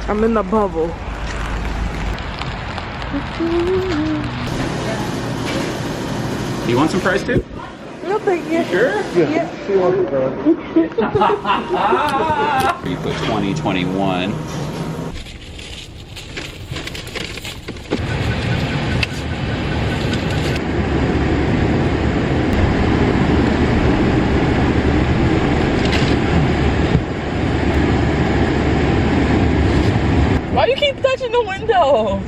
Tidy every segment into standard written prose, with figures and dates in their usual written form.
I'm in the bubble. You want some fries too? No, thank you. Sure? Yeah. She wants fries. You put 2021. Why you keep touching the windows?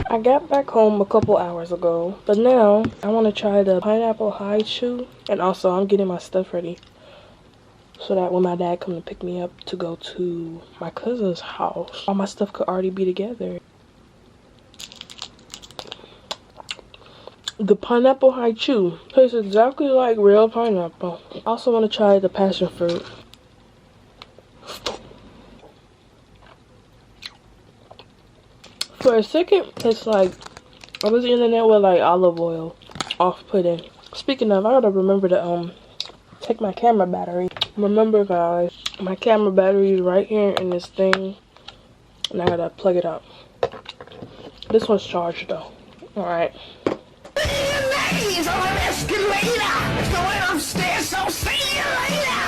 I got back home a couple hours ago, but now I want to try the pineapple high chew, and also I'm getting my stuff ready so that when my dad comes to pick me up to go to my cousin's house, all my stuff could already be together. The pineapple high chew tastes exactly like real pineapple. I also want to try the passion fruit. For a second, it's like I was eating it with like olive oil, off-putting. Speaking of, I gotta remember to take my camera battery. Remember guys, my camera battery is right here in this thing, and I gotta plug it up. This one's charged though. Alright. Ladies on an escalator, going upstairs, so see you later.